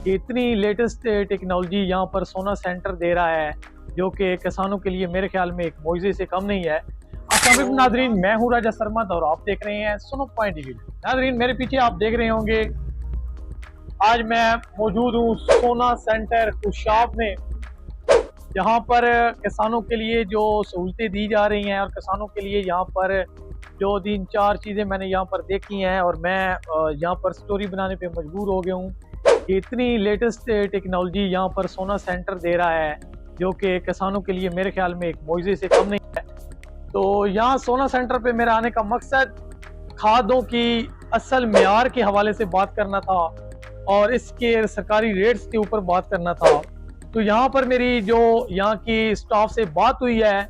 कि इतनी latest technology यहाँ पर सोना सेंटर दे रहा है जो कि किसानों के लिए मेरे ख्याल में एक मोइज़े से कम नहीं है। अस्सलाम नादरीन, मैं हूँ राजा सरमद और आप देख रहे हैं सुनो पॉइंट टीवी। नादरीन, मेरे पीछे आप देख रहे होंगे आज मैं मौजूद हूँ सोना सेंटर खुशाब में, यहाँ पर किसानों के लिए जो सहूलतें दी जा रही हैं और किसानों के लिए यहाँ पर जो 3-4 चीज़ें मैंने यहाँ पर देखी हैं और मैं यहाँ पर स्टोरी बनाने पे मजबूर हो गया हूँ कि इतनी लेटेस्ट टेक्नोलॉजी यहाँ पर सोना सेंटर दे रहा है जो कि किसानों के लिए मेरे ख्याल में एक मोइज़े से कम नहीं है। तो यहाँ सोना सेंटर पे मेरा आने का मकसद खादों की असल मेयार के हवाले से बात करना था और इसके सरकारी रेट्स के ऊपर बात करना था। तो यहाँ पर मेरी जो यहाँ की स्टाफ से बात हुई है,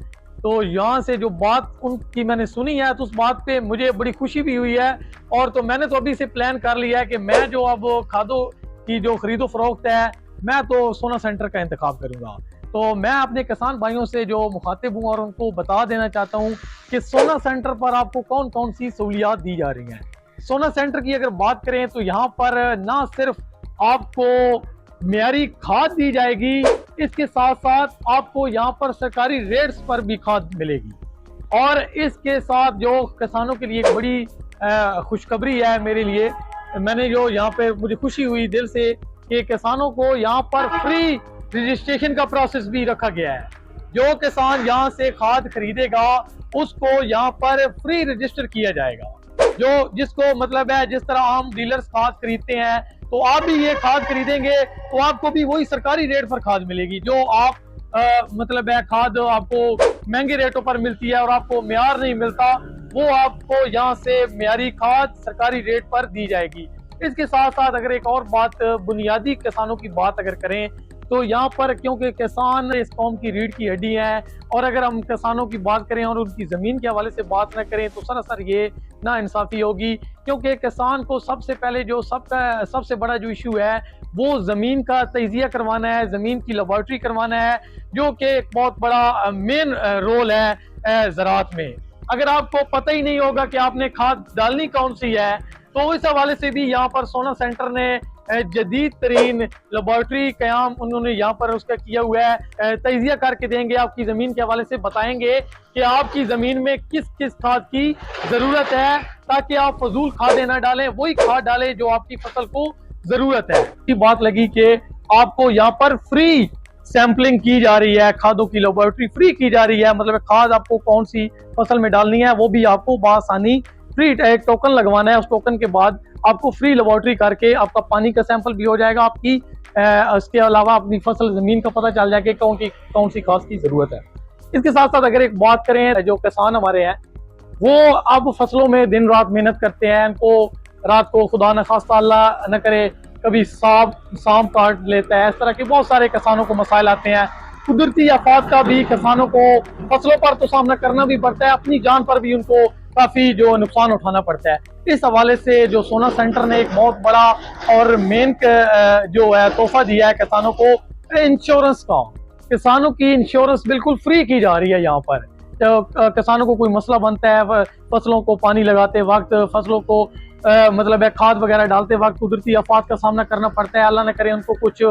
तो यहाँ से जो बात उनकी मैंने सुनी है तो उस बात पे मुझे बड़ी खुशी भी हुई है। और तो मैंने तो अभी से प्लान कर लिया है कि मैं जो अब खादों की जो खरीदो फरोख्त है मैं तो सोना सेंटर का इंतखाब करूँगा। तो मैं अपने किसान भाइयों से जो मुखातिब हूँ और उनको बता देना चाहता हूँ कि सोना सेंटर पर आपको कौन कौन सी सहूलियात दी जा रही हैं। सोना सेंटर की अगर बात करें तो यहाँ पर ना सिर्फ आपको मेयारी खाद दी जाएगी, इसके साथ साथ आपको यहाँ पर सरकारी रेट्स पर भी खाद मिलेगी। और इसके साथ जो किसानों के लिए एक बड़ी खुशखबरी है मेरे लिए, मैंने जो यहाँ पे मुझे खुशी हुई दिल से कि किसानों को यहाँ पर फ्री रजिस्ट्रेशन का प्रोसेस भी रखा गया है। जो किसान यहाँ से खाद खरीदेगा उसको यहाँ पर फ्री रजिस्टर किया जाएगा। जो जिसको मतलब है जिस तरह आम डीलर्स खाद खरीदते हैं तो आप भी ये खाद खरीदेंगे तो आपको भी वही सरकारी रेट पर खाद मिलेगी। जो आप मतलब है खाद आपको महंगे रेटों पर मिलती है और आपको मेयार नहीं मिलता, वो आपको यहाँ से मेयारी खाद सरकारी रेट पर दी जाएगी। इसके साथ साथ अगर एक और बात बुनियादी किसानों की बात अगर करें तो यहाँ पर क्योंकि किसान इस कौम की रीढ़ की हड्डी है और अगर हम किसानों की बात करें और उनकी ज़मीन के हवाले से बात न करें तो सरासर ये ना इंसाफी होगी। क्योंकि किसान को सबसे पहले जो सबसे बड़ा जो इशू है वो ज़मीन का तजिया करवाना है, ज़मीन की लेबॉर्ट्री करवाना है, जो कि एक बहुत बड़ा मेन रोल है ज़राअत में। अगर आपको पता ही नहीं होगा कि आपने खाद डालनी कौन सी है तो इस हवाले से भी यहाँ पर सोना सेंटर ने जदीद तरीन लेबॉर्ट्री कयाम उन्होंने यहाँ पर उसका किया हुआ है। तजिया करके देंगे, आपकी ज़मीन के हवाले से बताएंगे कि आपकी ज़मीन में किस किस खाद की ज़रूरत है ताकि आप फजूल खादें ना डालें, वही खाद डालें जो आपकी फसल को ज़रूरत है। ये बात लगी कि आपको यहाँ पर फ्री सैम्पलिंग की जा रही है, खादों की लेबॉर्ट्री फ्री की जा रही है। मतलब खाद आपको कौन सी फसल में डालनी है वो भी आपको बआसानी फ्री एक टोकन लगवाना है। उस टोकन के बाद आपको फ्री लेबॉर्ट्री करके आपका पानी का सैंपल भी हो जाएगा, आपकी इसके अलावा अपनी फसल ज़मीन का पता चल जाएगा कौन सी खाद की ज़रूरत है। इसके साथ साथ अगर एक बात करें, जो किसान हमारे हैं वो अब फसलों में दिन रात मेहनत करते हैं। उनको रात को खुदा न खास्ता अल्लाह न करे कभी सांप काट लेता है, इस तरह के बहुत सारे किसानों को मसाइल आते हैं। कुदरती आफात का भी किसानों को फसलों पर तो सामना करना भी पड़ता है, अपनी जान पर भी उनको काफ़ी जो नुकसान उठाना पड़ता है। इस हवाले से जो सोना सेंटर ने एक बहुत बड़ा और मेन जो है तोहफा दिया है किसानों को, इंश्योरेंस का। किसानों की इंश्योरेंस बिल्कुल फ्री की जा रही है। यहाँ पर तो किसानों को कोई मसला बनता है फसलों को पानी लगाते वक्त, फसलों को मतलब है खाद वगैरह डालते वक्त कुदरती आफात का सामना करना पड़ता है, अल्लाह न करे उनको कुछ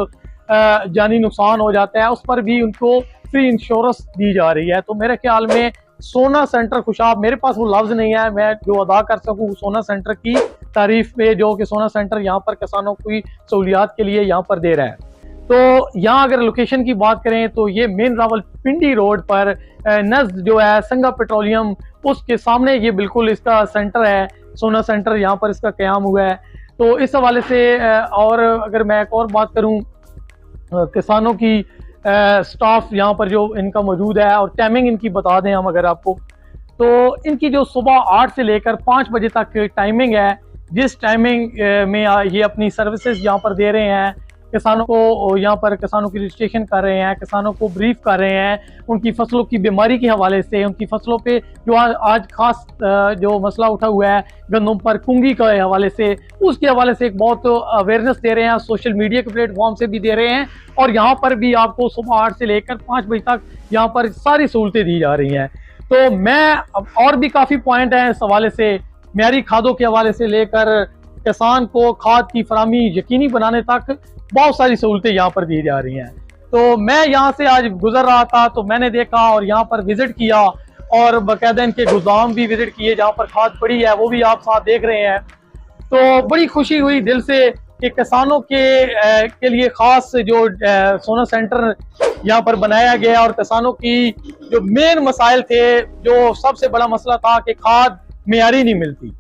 जानी नुकसान हो जाता है, उस पर भी उनको फ्री इंश्योरेंस दी जा रही है। तो मेरे ख्याल में सोना सेंटर खुशाब, मेरे पास वो लफ्ज़ नहीं है मैं जो अदा कर सकूँ सोना सेंटर की तारीफ पे, जो कि सोना सेंटर यहाँ पर किसानों की सहूलियात के लिए यहाँ पर दे रहा है। तो यहाँ अगर लोकेशन की बात करें तो ये मेन रावलपिंडी रोड पर नज़द जो है संगा पेट्रोलियम उसके सामने ये बिल्कुल इसका सेंटर है, सोना सेंटर यहाँ पर इसका क़याम हुआ है। तो इस हवाले से और अगर मैं एक और बात करूँ किसानों की स्टाफ यहाँ पर जो इनका मौजूद है और टाइमिंग इनकी बता दें हम अगर आपको, तो इनकी जो सुबह 8 से लेकर 5 बजे तक टाइमिंग है, जिस टाइमिंग में ये अपनी सर्विसेज यहाँ पर दे रहे हैं। किसानों को यहाँ पर किसानों की रजिस्ट्रेशन कर रहे हैं, किसानों को ब्रीफ कर रहे हैं उनकी फसलों की बीमारी के हवाले से, उनकी फसलों पे जो आज खास जो मसला उठा हुआ है गंदम पर कुंगी के हवाले से, उसके हवाले से एक बहुत अवेयरनेस दे रहे हैं, सोशल मीडिया के प्लेटफॉर्म से भी दे रहे हैं। और यहाँ पर भी आपको सुबह 8 से लेकर 5 बजे तक यहाँ पर सारी सहूलतें दी जा रही हैं। तो मैं और भी काफ़ी पॉइंट हैं इस हवाले से, मेयारी खादों के हवाले से लेकर किसान को खाद की फरामी यकीनी बनाने तक बहुत सारी सहूलतें यहाँ पर दी जा रही हैं। तो मैं यहाँ से आज गुजर रहा था तो मैंने देखा और यहाँ पर विजिट किया और बाकायदा इनके गोदाम भी विजिट किए जहाँ पर खाद पड़ी है, वो भी आप साथ देख रहे हैं। तो बड़ी खुशी हुई दिल से कि किसानों के लिए खास जो सोना सेंटर यहाँ पर बनाया गया और किसानों की जो मेन मसाइल थे, जो सबसे बड़ा मसला था कि खाद मियारी नहीं मिलती,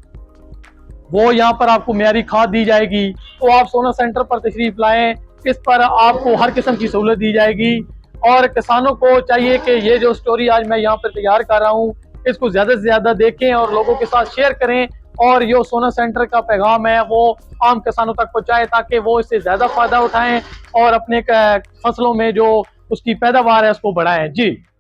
वो यहाँ पर आपको मियारी खाद दी जाएगी। तो आप सोना सेंटर पर तशरीफ लाएं, इस पर आपको हर किस्म की सहूलत दी जाएगी। और किसानों को चाहिए कि ये जो स्टोरी आज मैं यहाँ पर तैयार कर रहा हूँ, इसको ज्यादा से ज्यादा देखें और लोगों के साथ शेयर करें और जो सोना सेंटर का पैगाम है वो आम किसानों तक पहुंचाए ताकि वो इससे ज्यादा फायदा उठाएं और अपने फसलों में जो उसकी पैदावार है उसको बढ़ाएं। जी।